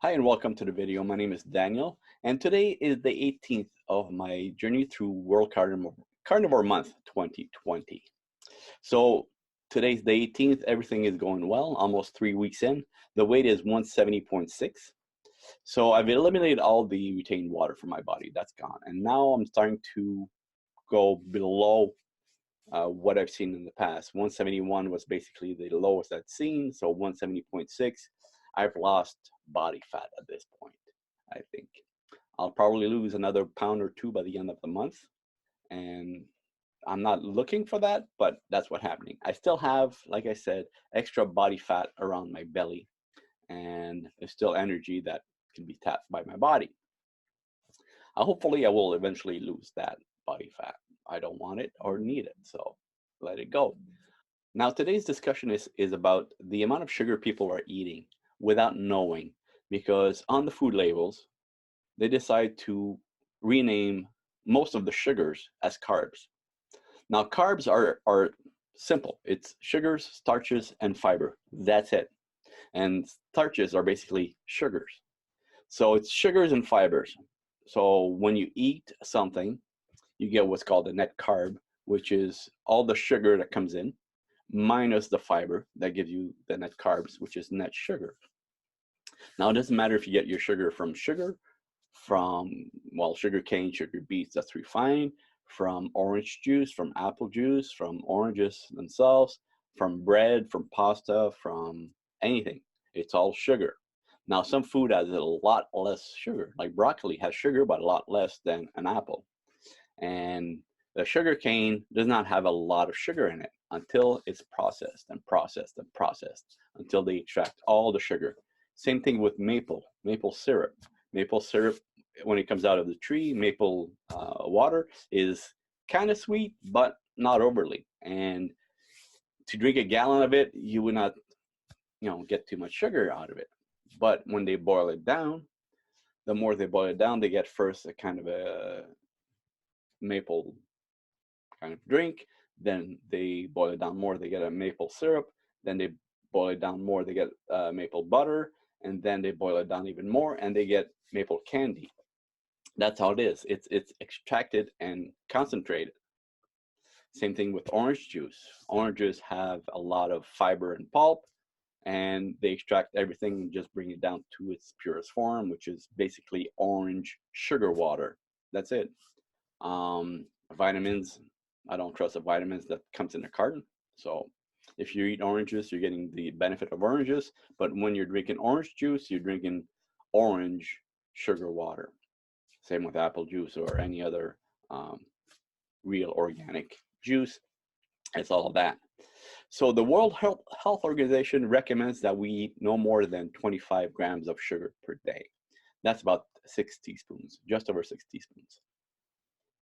Hi and welcome to the video. My name is Daniel and today is the 18th of my journey through World Carnivore Month 2020. So today's the 18th, everything is going well, almost 3 weeks in. The weight is 170.6. So I've eliminated all the retained water from my body, that's gone. And now I'm starting to go below what I've seen in the past. 171 was basically the lowest I'd seen, so 170.6. I've lost body fat at this point, I think. I'll probably lose another pound or two by the end of the month, and I'm not looking for that, but that's what's happening. I still have, like I said, extra body fat around my belly, and there's still energy that can be tapped by my body. Hopefully, I will eventually lose that body fat. I don't want it or need it, so let it go. Now, today's discussion is about the amount of sugar people are eating without knowing, because on the food labels, they decide to rename most of the sugars as carbs. Now, carbs are simple. It's sugars, starches, and fiber. That's it. And starches are basically sugars. So it's sugars and fibers. So when you eat something, you get what's called a net carb, which is all the sugar that comes in minus the fiber that gives you the net carbs, which is net sugar. Now, it doesn't matter if you get your sugar, from sugar cane, sugar beets, that's refined, from orange juice, from apple juice, from oranges themselves, from bread, from pasta, from anything. It's all sugar. Now, some food has a lot less sugar, like broccoli has sugar, but a lot less than an apple. And the sugar cane does not have a lot of sugar in it until it's processed and processed and processed until they extract all the sugar. Same thing with maple syrup. Maple syrup, when it comes out of the tree, maple water is kind of sweet, but not overly. And to drink a gallon of it, you would not, get too much sugar out of it. But when they boil it down, the more they boil it down, they get first a kind of a maple kind of drink. Then they boil it down more, they get a maple syrup. Then they boil it down more, they get maple butter. And then they boil it down even more and they get maple candy. That's how it is. It's extracted and concentrated. Same thing with orange juice. Oranges have a lot of fiber and pulp, and they extract everything and just bring it down to its purest form, which is basically orange sugar water. That's it. Vitamins, I don't trust the vitamins that comes in a carton. So if you eat oranges, you're getting the benefit of oranges. But when you're drinking orange juice, you're drinking orange sugar water. Same with apple juice or any other real organic juice. It's all of that. So the World Health Organization recommends that we eat no more than 25 grams of sugar per day. That's about 6 teaspoons, just over 6 teaspoons.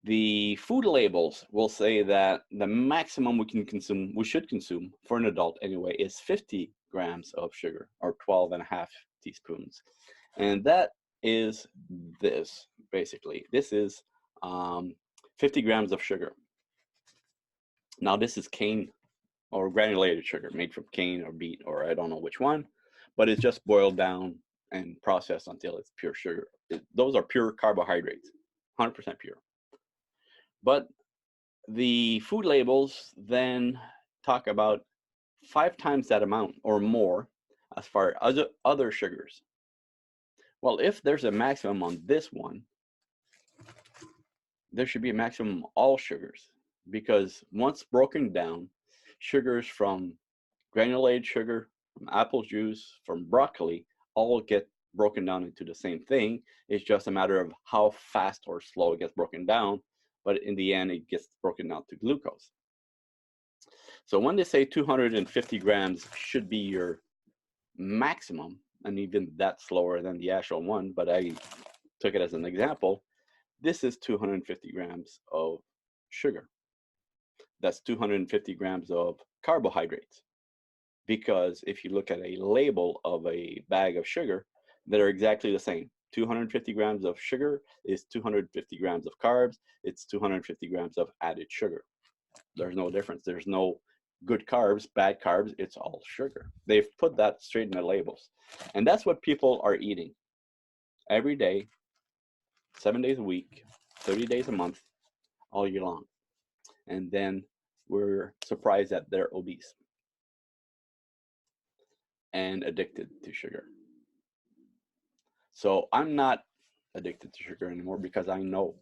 The food labels will say that the maximum we should consume for an adult anyway, is 50 grams of sugar, or 12.5 teaspoons. And that is this, basically. This is 50 grams of sugar. Now, this is cane or granulated sugar made from cane or beet, or I don't know which one, but it's just boiled down and processed until it's pure sugar. Those are pure carbohydrates, 100% pure. But the food labels then talk about 5 times that amount or more as far as other sugars. Well, if there's a maximum on this one, there should be a maximum on all sugars, because once broken down, sugars from granulated sugar, from apple juice, from broccoli, all get broken down into the same thing. It's just a matter of how fast or slow it gets broken down. But in the end, it gets broken down to glucose. So when they say 250 grams should be your maximum, and even that's slower than the actual one, but I took it as an example, this is 250 grams of sugar. That's 250 grams of carbohydrates. Because if you look at a label of a bag of sugar, they're exactly the same. 250 grams of sugar is 250 grams of carbs. It's 250 grams of added sugar. There's no difference. There's no good carbs, bad carbs. It's all sugar. They've put that straight in the labels. And that's what people are eating. every day, 7 days a week, 30 days a month, all year long. And then we're surprised that they're obese and addicted to sugar. So I'm not addicted to sugar anymore because I know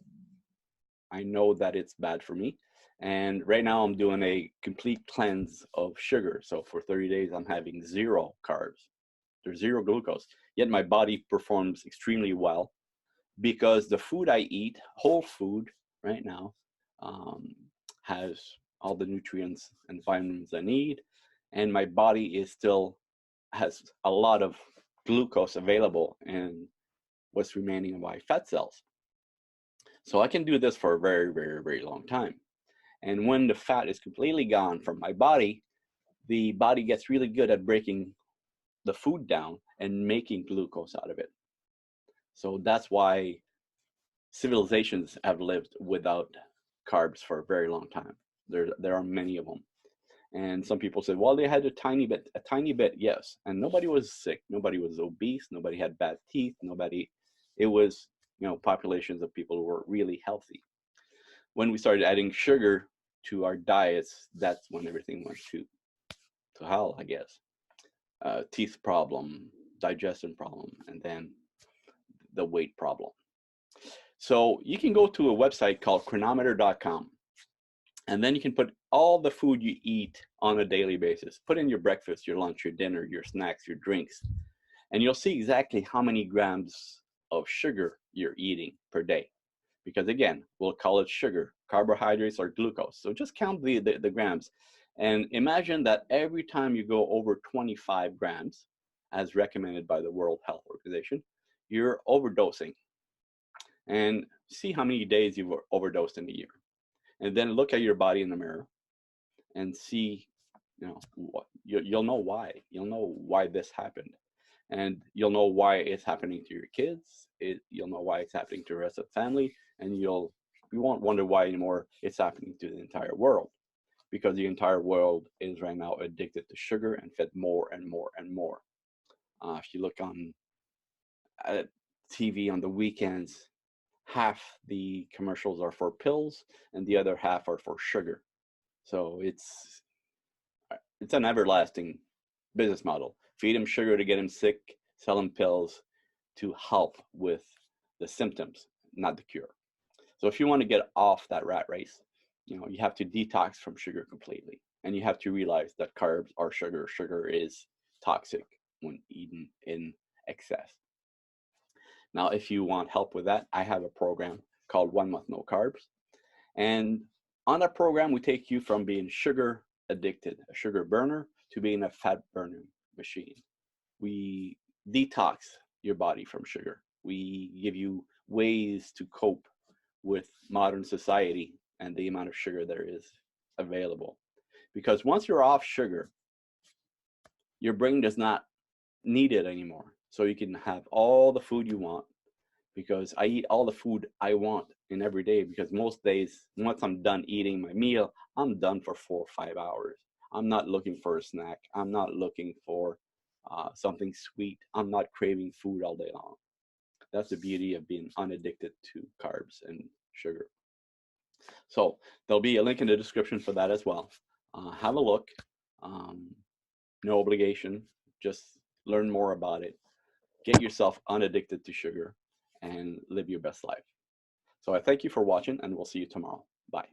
that it's bad for me. And right now I'm doing a complete cleanse of sugar. So for 30 days, I'm having 0 carbs. There's 0 glucose. Yet my body performs extremely well because the food I eat, whole food right now, has all the nutrients and vitamins I need. And my body has a lot of glucose available in what's remaining of my fat cells. So I can do this for a very, very, very long time. And when the fat is completely gone from my body, the body gets really good at breaking the food down and making glucose out of it. So that's why civilizations have lived without carbs for a very long time. There are many of them. And some people say, well, they had a tiny bit, yes. And nobody was sick. Nobody was obese. Nobody had bad teeth. It was, populations of people who were really healthy. When we started adding sugar to our diets, that's when everything went to hell, I guess. Teeth problem, digestion problem, and then the weight problem. So you can go to a website called Chronometer.com, and then you can put all the food you eat on a daily basis. Put in your breakfast, your lunch, your dinner, your snacks, your drinks, and you'll see exactly how many grams of sugar you're eating per day. Because again, we'll call it sugar, carbohydrates, or glucose. So just count the grams. And imagine that every time you go over 25 grams, as recommended by the World Health Organization, you're overdosing. And see how many days you've overdosed in a year. And then look at your body in the mirror and see, you'll know why. You'll know why this happened. And you'll know why it's happening to your kids. You'll know why it's happening to the rest of the family. And you won't wonder why anymore it's happening to the entire world. Because the entire world is right now addicted to sugar and fed more and more and more. If you look on TV on the weekends, half the commercials are for pills and the other half are for sugar. So it's an everlasting business model. Feed them sugar to get them sick, sell them pills to help with the symptoms, not the cure. So if you want to get off that rat race, you have to detox from sugar completely. And you have to realize that carbs are sugar. Sugar is toxic when eaten in excess. Now, if you want help with that, I have a program called 1 Month No Carbs. And on that program, we take you from being sugar addicted, a sugar burner, to being a fat burning machine. We detox your body from sugar. We give you ways to cope with modern society and the amount of sugar there is available. Because once you're off sugar, your brain does not need it anymore. So you can have all the food you want, because I eat all the food I want in every day, because most days, once I'm done eating my meal, I'm done for 4 or 5 hours. I'm not looking for a snack. I'm not looking for something sweet. I'm not craving food all day long. That's the beauty of being unaddicted to carbs and sugar. So there'll be a link in the description for that as well. Have a look. No obligation. Just learn more about it. Get yourself unaddicted to sugar and live your best life. So I thank you for watching, and we'll see you tomorrow. Bye.